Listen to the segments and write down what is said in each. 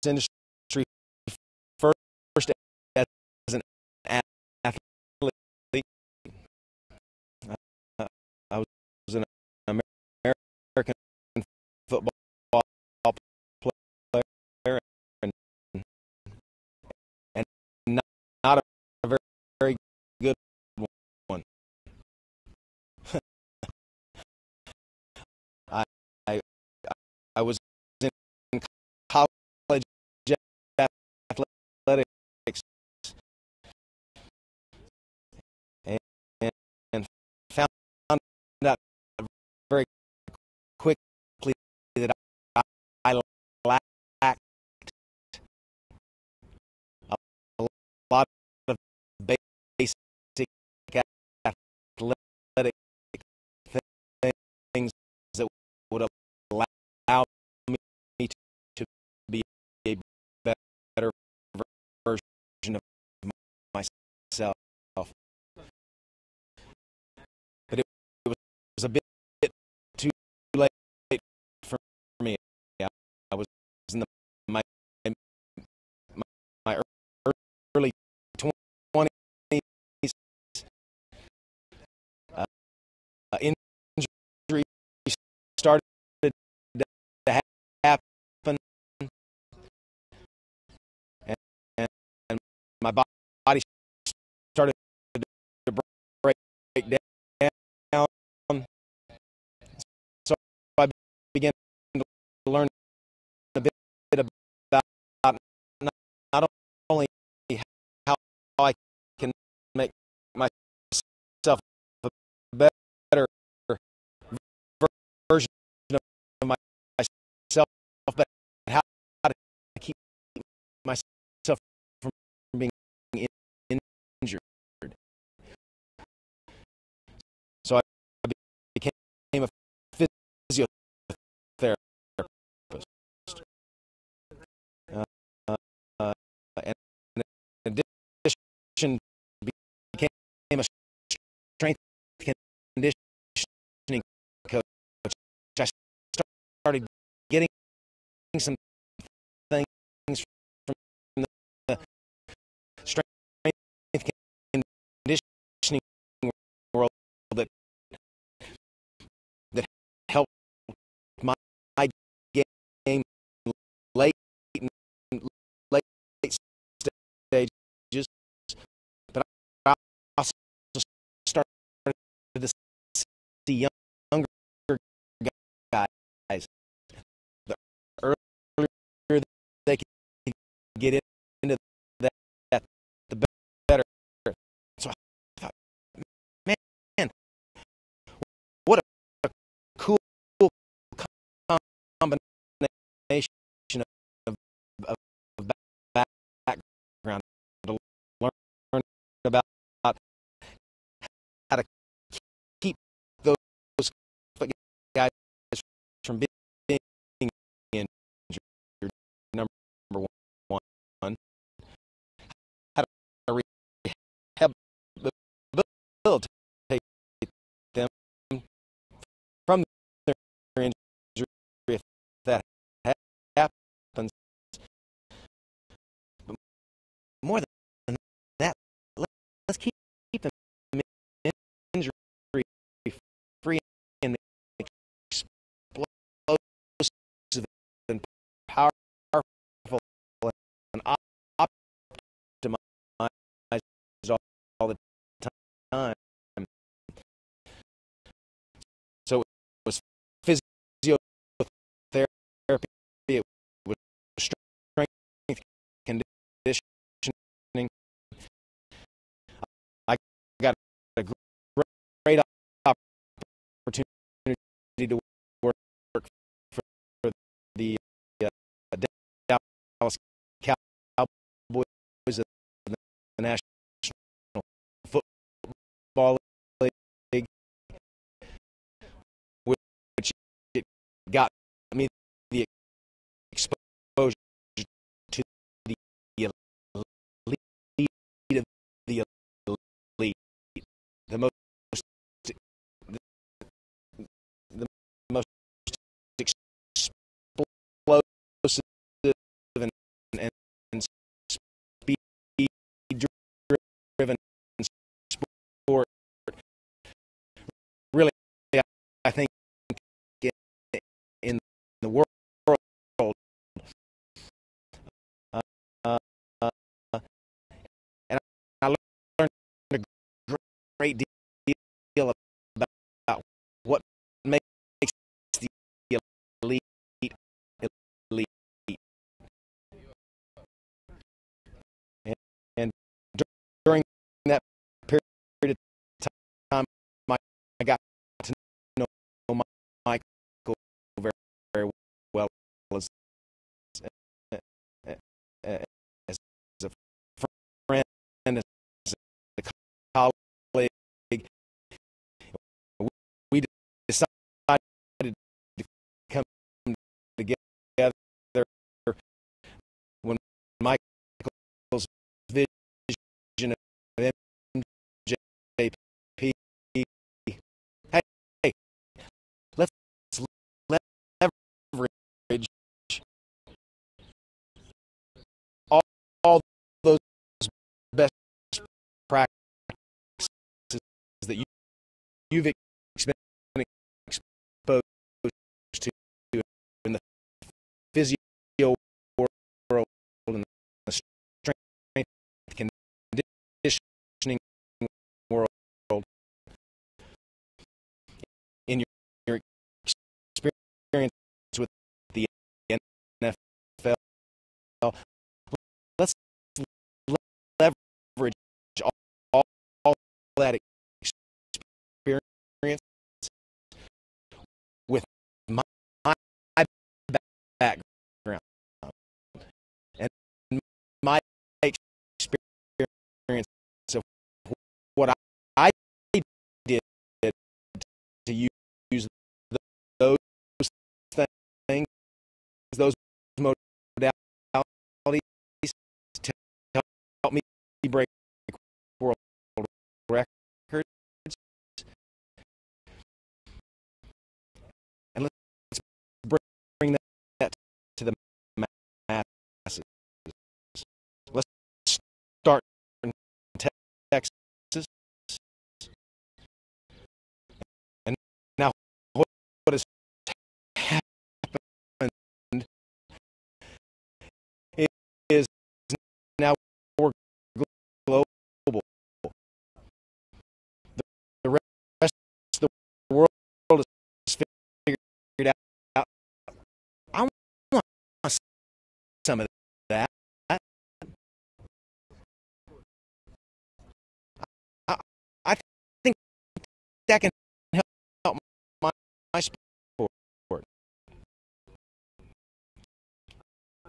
industry first as an athlete. I was an American football player and not a very good one. I, I I was in college athletics and, and found out very quickly that I lacked a lot of basic athletic things that would allow me to be a better version of myself. But it was a bit too late for me. I was in my early 20s. Injury started to happen, and my body started to break down. So I began to learn a bit about not only how I can make myself a better version of myself, but how to keep myself from being injured. So I became a physiotherapist, and in addition, became a strength conditioning coach. I started getting some things from the strength conditioning world that helped my game late stages, but I also started to see younger guys. The earlier they can get into that, the better. So I thought, man, what a cool combination of background to learn about how to keep those guys from being injured. Number one, how to rehabilitate them from their injury if that happens. But more than that, let's keep them injury free and explosive and powerful and optimized all the time. So it was physiotherapy, it was strength conditioning. I got a great opportunity to work for the Dallas Cowboys of the National Football League, which it got me the exposure to the elite of the elite, the most explosive I got to know Michael very, very well as, as a friend, as a colleague. We decided to come together when Michael's vision of MJP. Hey, let's leverage all those best practices that you've been exposed to in the physio world and the strength conditioning world in your experience with the NFL. Let's leverage all that experience with my background and my experience of what I did to use those things, those modalities to help me break world records. And let's bring that to the masses. Let's start in Texas. And now, what has happened is now we're global. The rest of the world is figured out. I want some of that. I, I think that can help my sport.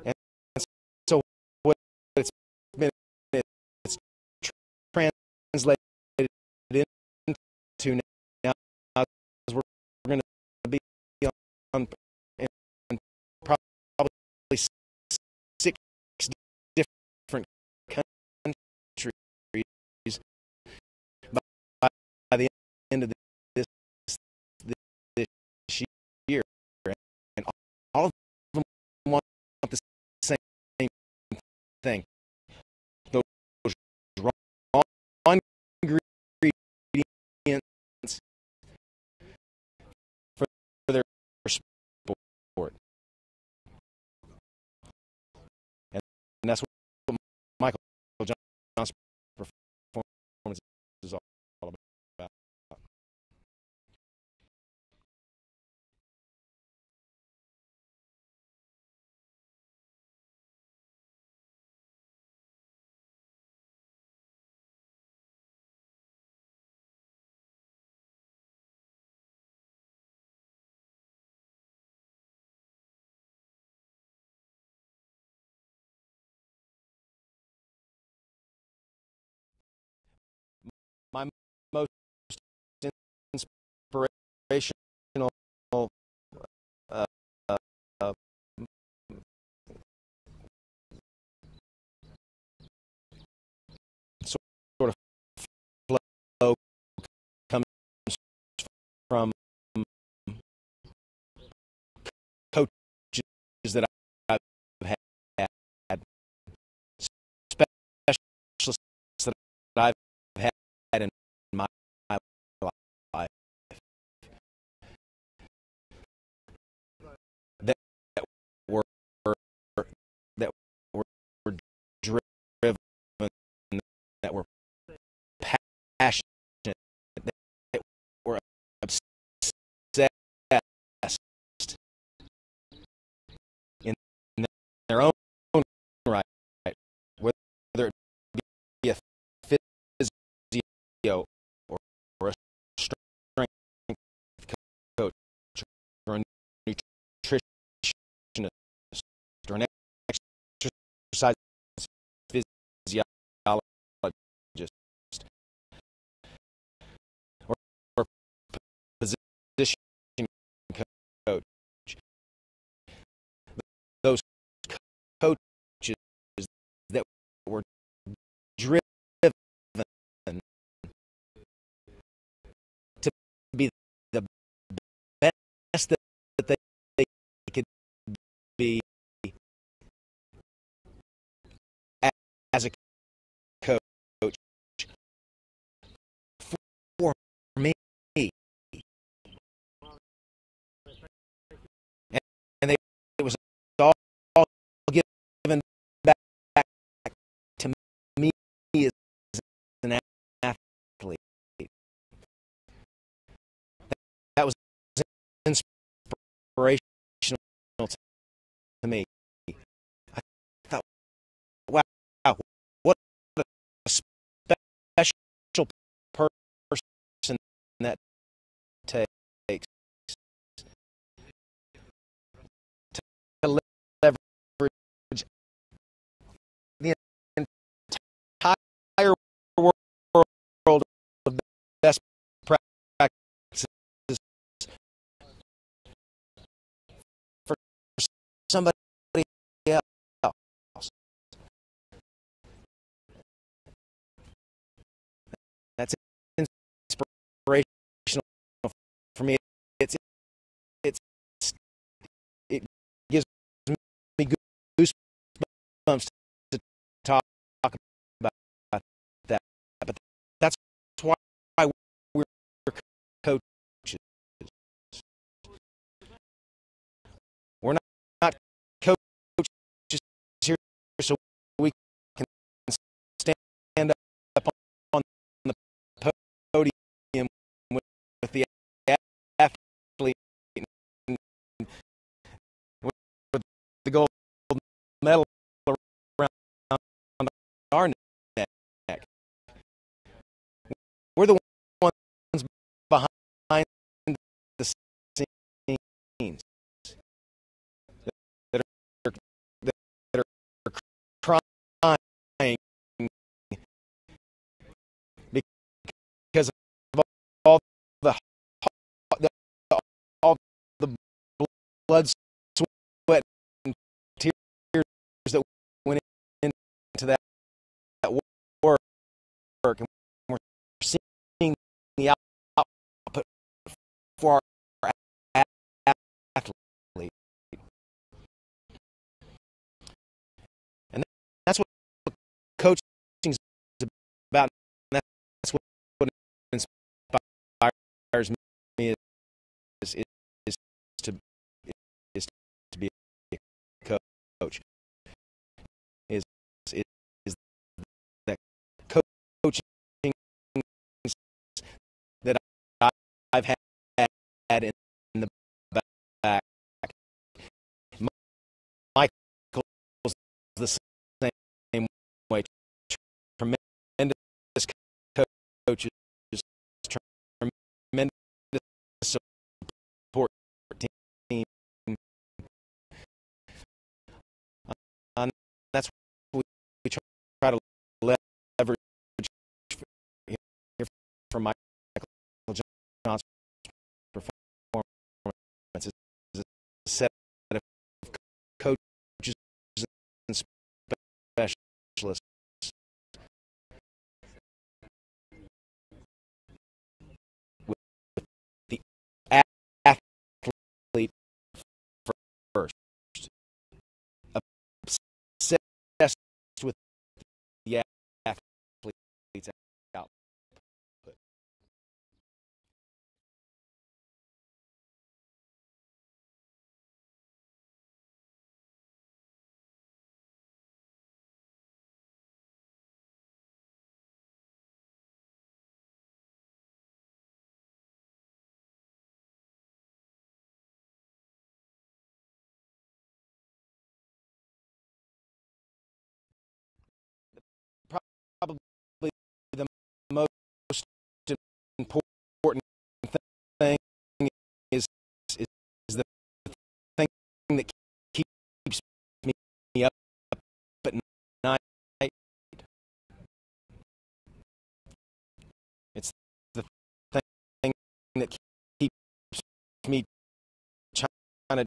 And so what it's been, it's translated into now is we're going to be on in probably 6 different countries by the end of this this year, and all of them want the same thing. Those raw ingredients for their sport, and that's what Michael John's performance is all about. My most inspirational uh, uh, sort of flow comes from coaches that I've had, specialists that I've had in my life that were that were driven, that were passionate, that were obsessed in their own right, whether it be a physio or a strength as a coach for me. And it was all given back to me as an athlete. That was inspirational to me. I thought, wow, what a special person that takes to leverage the entire world of best practices for somebody else. That's inspirational for me. It's it gives me goosebumps to talk about that. But that's why we're coaches. We're not coaches here so we can stand up on the podium with the athlete with the gold medal around our neck. We're the ones behind the scenes that are crying because of all the all the blood, sweat, and tears that went into that work, and we're seeing the output for our athlete, and that's what coaching is about. And that's what inspires me is to is to be a coach. Is that coaching that I've had in the back. Michael's the same way. Tremendous coaches, tremendous support team. And that's what we try to leverage here from Michael Johnson's performance is a set of coaches and specialists with the athlete first, obsessed with the athlete's output. Probably the most important thing is is the thing that keeps me up at night. It's the thing that keeps me trying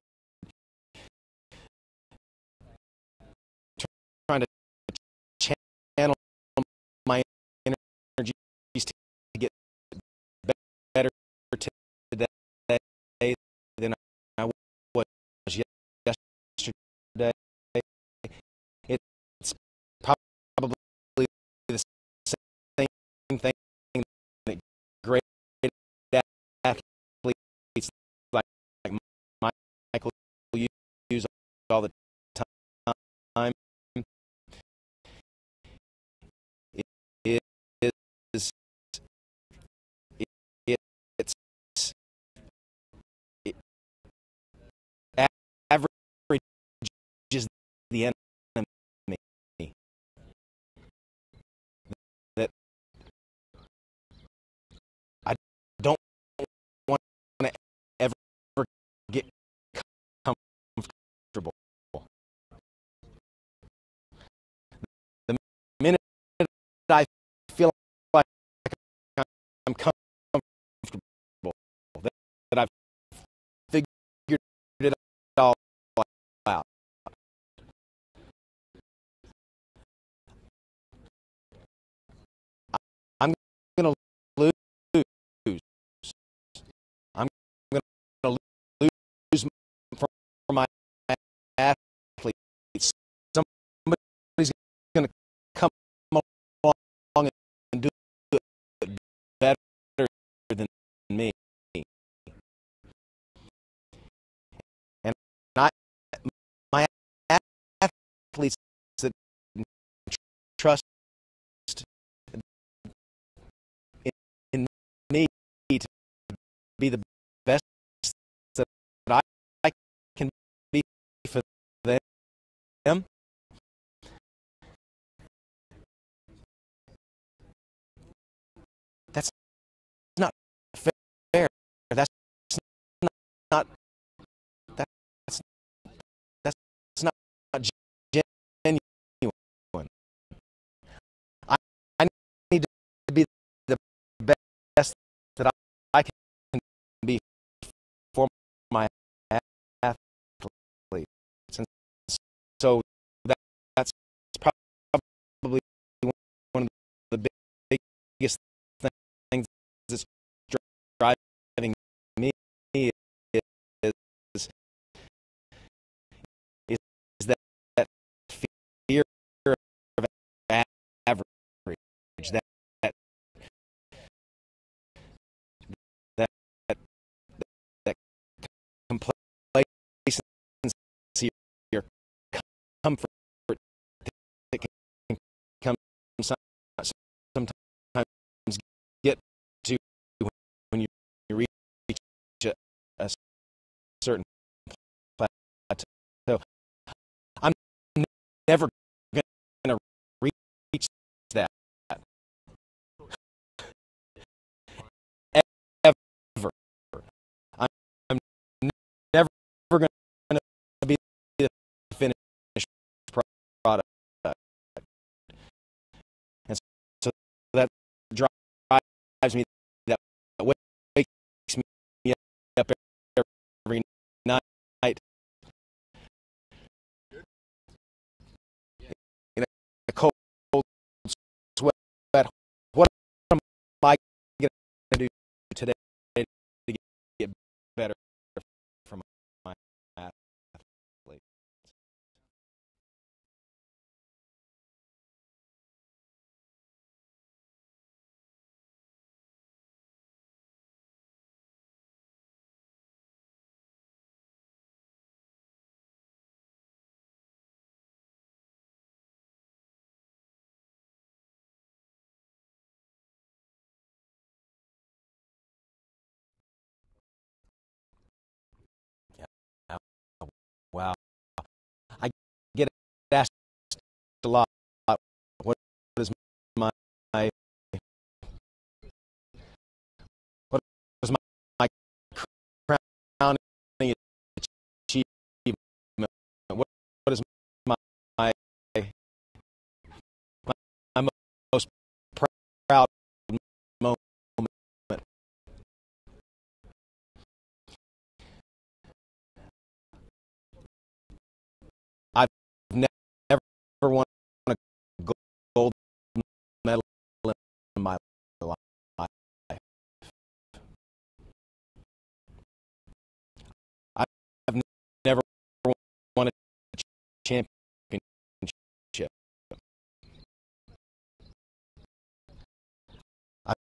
to channel my energies to get better today than I was yesterday. It's probably all the time. It is it, it's it, average is the enemy. That I don't want to ever get comfortable. The minute I feel like I'm comfortable, that I've figured it all out, I'm going to lose. I'm going to lose for my athletes. Somebody's going to come along and do it better than me. And I, my athletes that trust in me to be the best that I can be for them. That's not fair. That's not that's that's not genuine. I need to be the best that I can be for my athletes. And so that's probably one of the biggest things that's driving me is, is that fear of average, that that that that complacency or comfort that can come sometimes get to when you reach a certain plateau. I'm never going to reach that ever. I'm never going to be the finished product. And so that drives me, that wakes me up every night in a cold sweat. What am I going to do today to get better from my athlete? Yeah. Wow. I get asked a lot, what is my what is my crowning achievement? What is my my most proud moment? I've never won a gold medal in my life. I've never won a championship. I've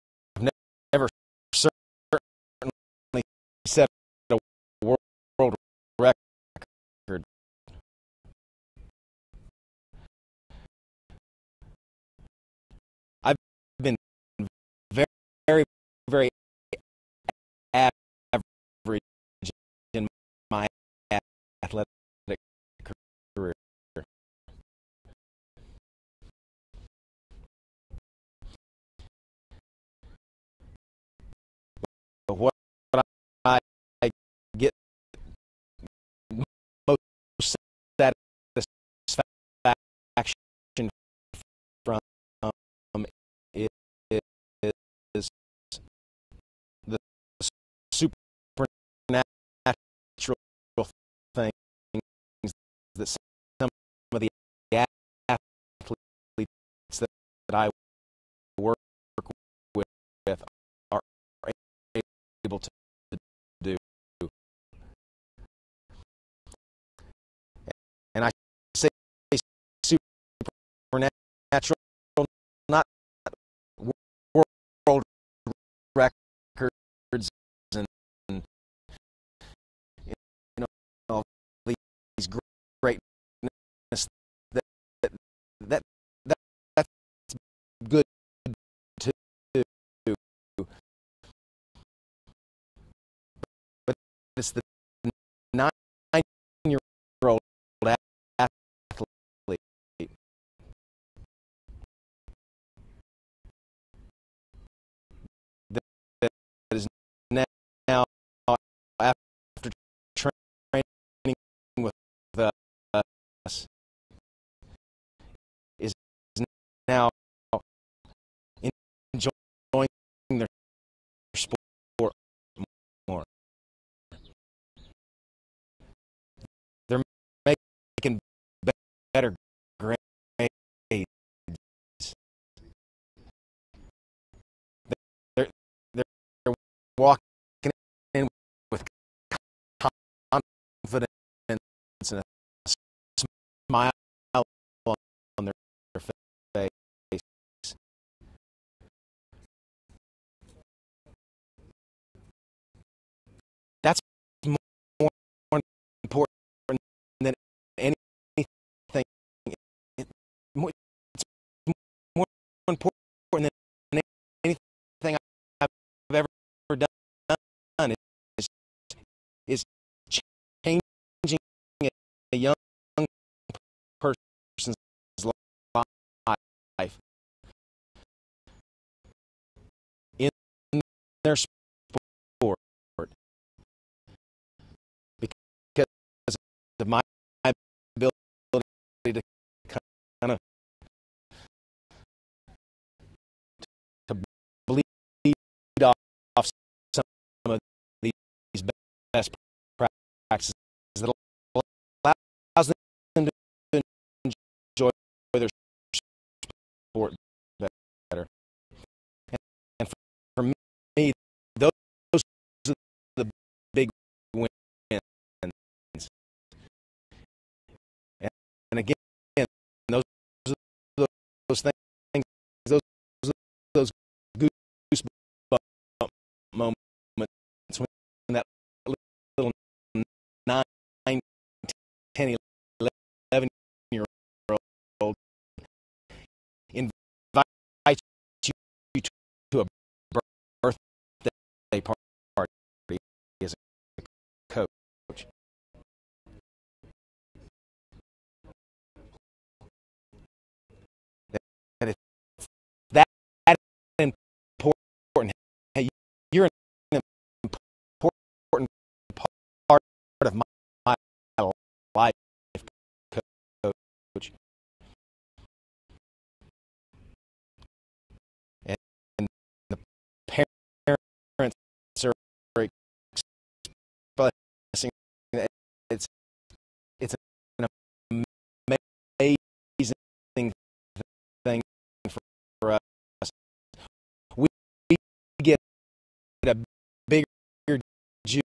never certainly set a world record. very average in my athletic career. But what I get most satisfaction from is the supernatural things that some of the athletes that I work with are able to do. And I say supernatural, not world records and all these greatness that that that that's good too. But it's the 9-year-old athlete that is now, after training with us, is now enjoying their sport more. They're making better grades. They're, they're walking in with confidence and a smile on their face. That's more important than anything. It's more important than anything I've ever done is changing a young person's life in their sport because of my ability to kind of to bleed off some of these best practices that allows them to enjoy their sport better. And for me, those are the big wins. And again, those those things, those those goosebump moments when that little 9, 10, 11-year-old invites you to a birthday party as a coach. And it's that important. Hey, you're an important part of my life, coach. And the parents are expressing it's an amazing thing for us. We get a bigger juice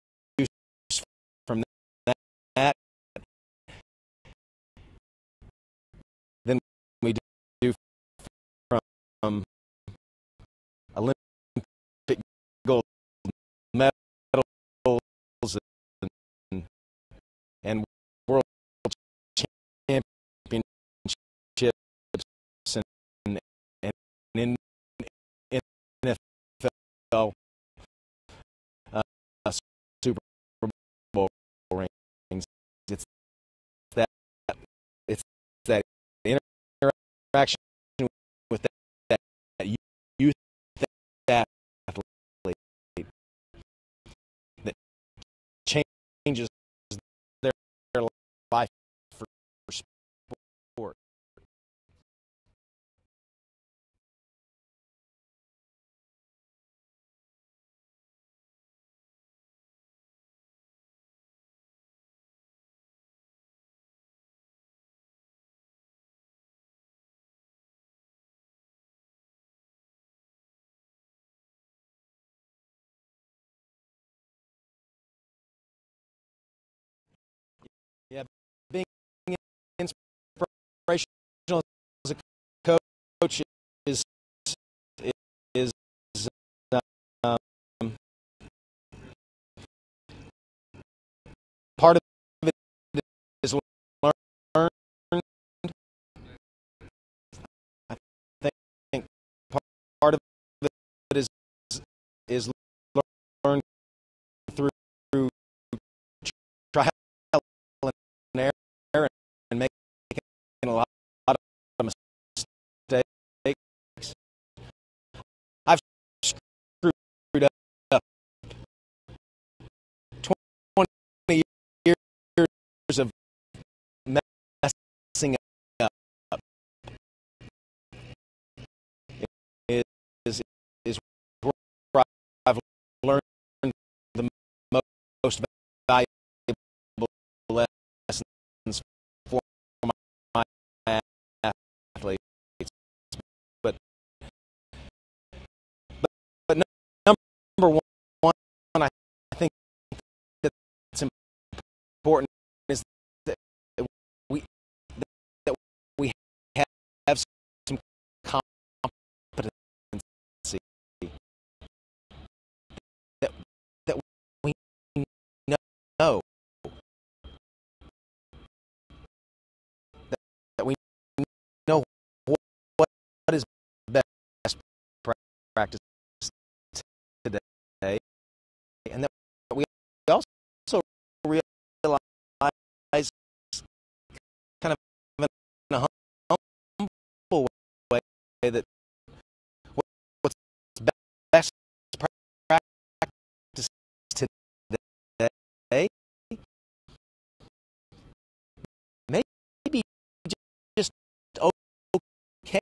from that than we do from Olympic gold medals and world championships and in NFL interaction with that youth athlete that changes their life for sport. Yeah, being inspirational as a coach is is um, part of it is learned. I think part of it is learned through trial and error and making a lot of mistakes. I've screwed up 20 years of messing up is where I've learned the most valuable lessons for my athletes. But but number one, I think that's important is that we that we have some competency that that we know that we know what is best practice today, and that we also realize kind of in a humble way that what's best practice today maybe just okay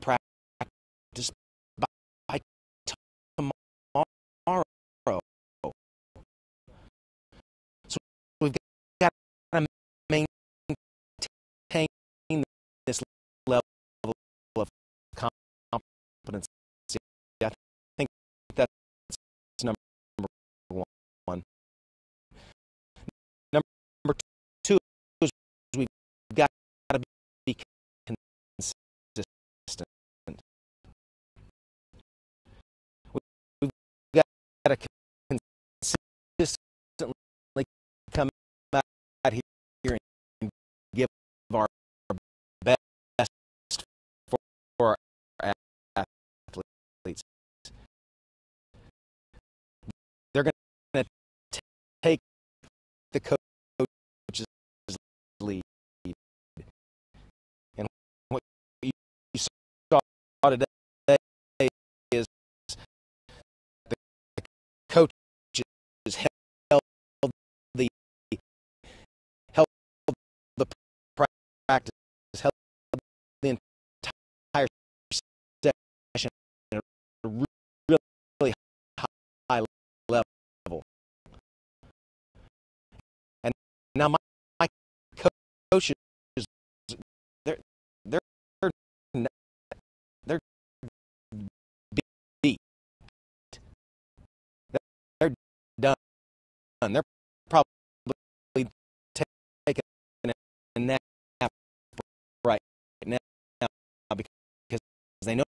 practice by tomorrow. So we've got to maintain this level of competence. I think that's number one. Number two is we've got to be consistent. We've got to consistently come out here and give our best for our athletes. They're going to take the coach's lead. And what you saw today is the coaches held the held the practice, held the entire session at a really high level. And now my coaches, they're they're they're beat. They're done. They're probably taking a nap right now because they know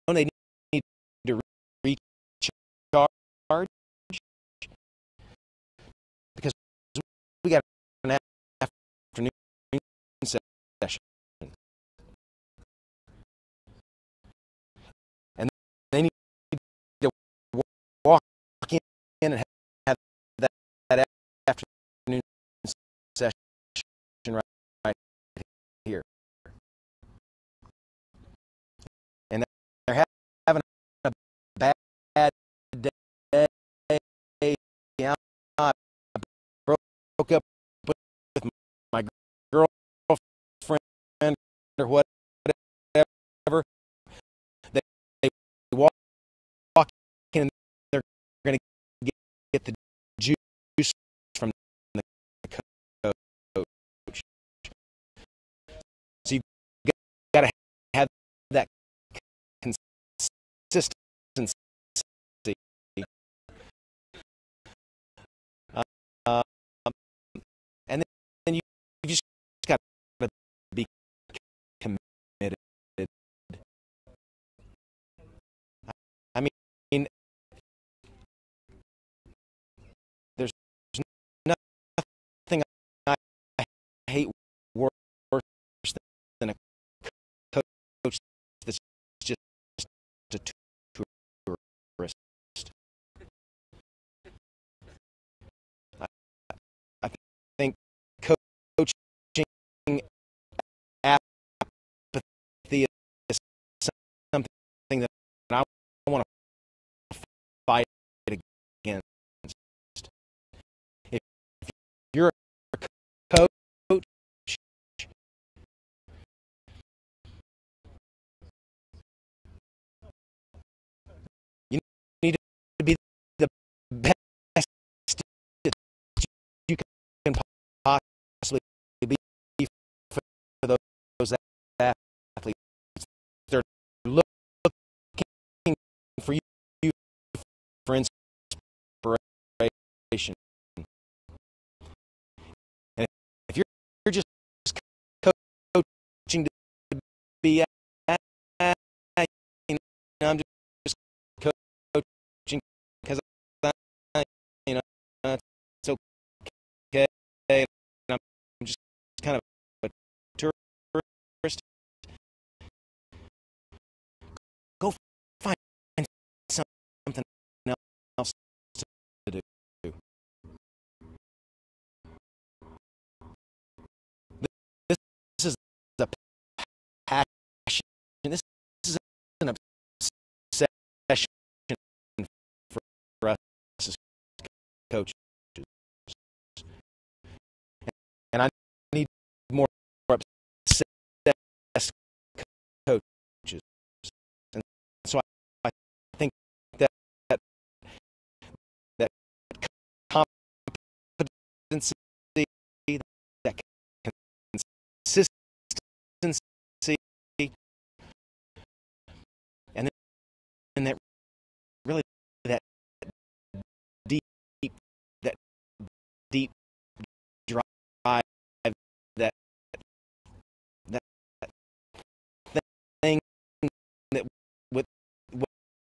they need to recharge because we got an afternoon session, and they need to walk in and have that afternoon session right here. broke up with my girlfriend or whatever, they walk in, they're going to get the juice from the coach. So you got to have that consistency. Uh, and then you just got to be committed. I mean, there's nothing I hate worse than a coach that's just a tourist. I think coaching apathy is something that I want to fight against. If you're a coach, you need to be the best that you can possibly be for those athletes. They're looking for you for inspiration. And if you're just coaching to be, you know, I'm just coaching because you know, it's okay. And I'm just kind of a tourist. Go find something else to do. This is a passion. This is an obsession for us as coaches. And I need more obsessed coaches. And so I think that that competency, that consistency, and then that really that deep that deep drive, that that thing that with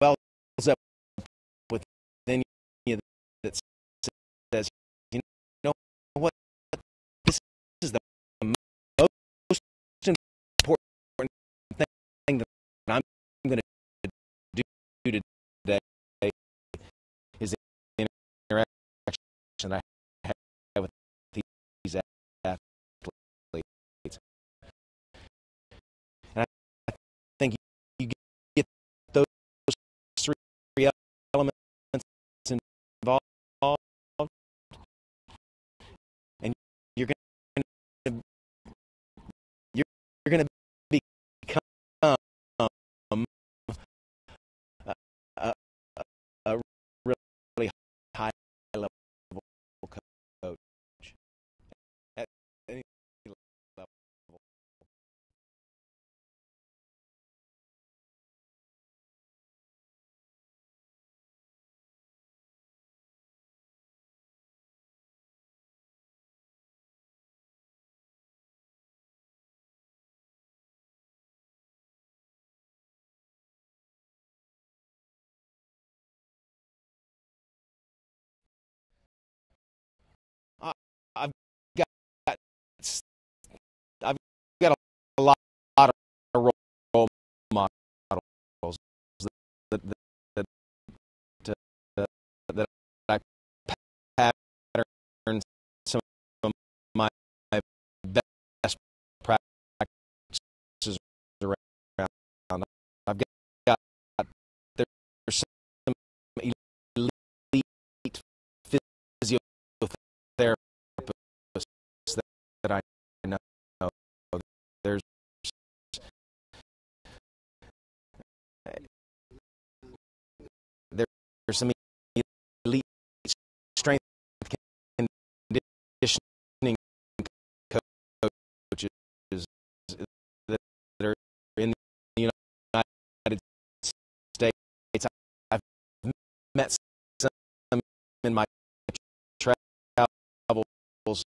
wells up within you that says, you know what, this is the most important thing that I'm going to do today is the interaction I have with these athletes. And I think you get those three elements involved, and you're going to you're going to become a, a really high level some elite strength conditioning coaches that are in the United States. I've met some in my travels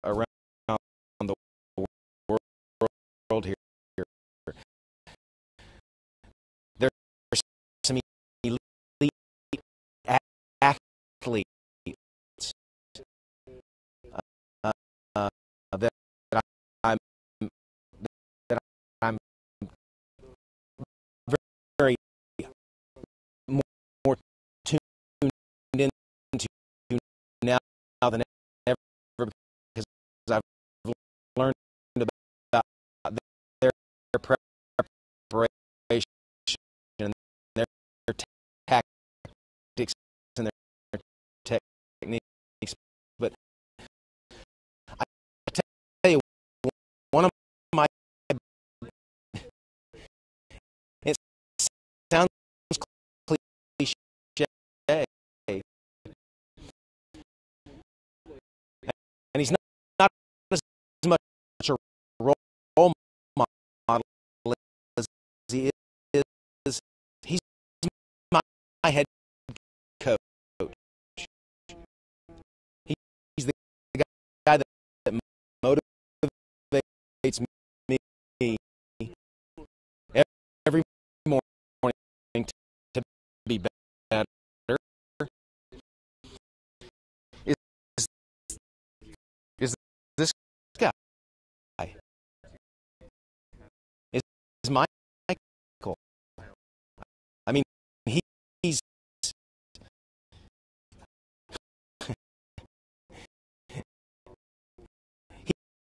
around the world here. There's some elite athletes that I'm that I'm very more tuned into now than ever, because I've learned about their preparation and their tactics and their techniques. But I tell you, one of my, it sounds cliche, and he's not as much a role model as he is. He's my head coach. He's the guy that motivates me every morning to be better. Is, is this guy? Is Michael? I mean, he's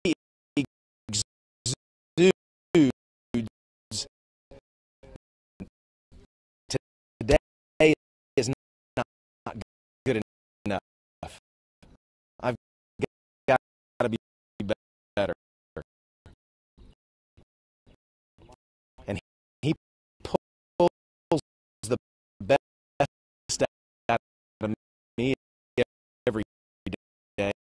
he exudes today is not good enough. I've got to be better. And he pulls the best out of me every day,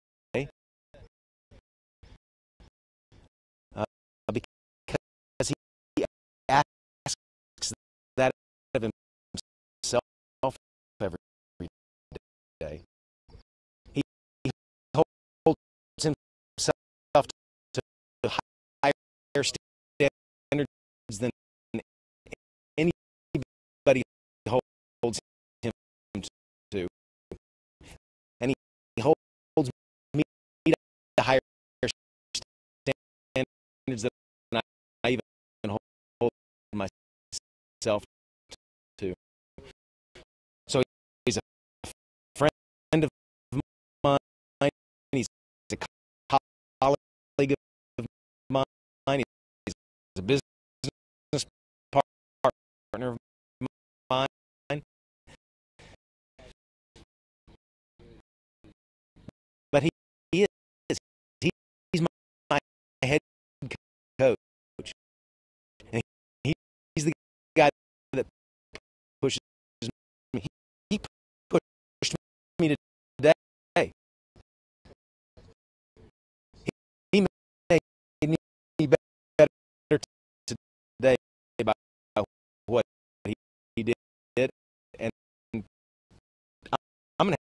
because he asks that of himself every day. He holds himself to higher standards than anybody holds him to, and he holds me to higher standards than I even hold myself to. So he's a friend of mine. He's a colleague of mine. He's a business partner of mine. But he is. He's my head coach. And he's the guy that pushes me. He pushed me today. He made me better today by what he did. And I'm going to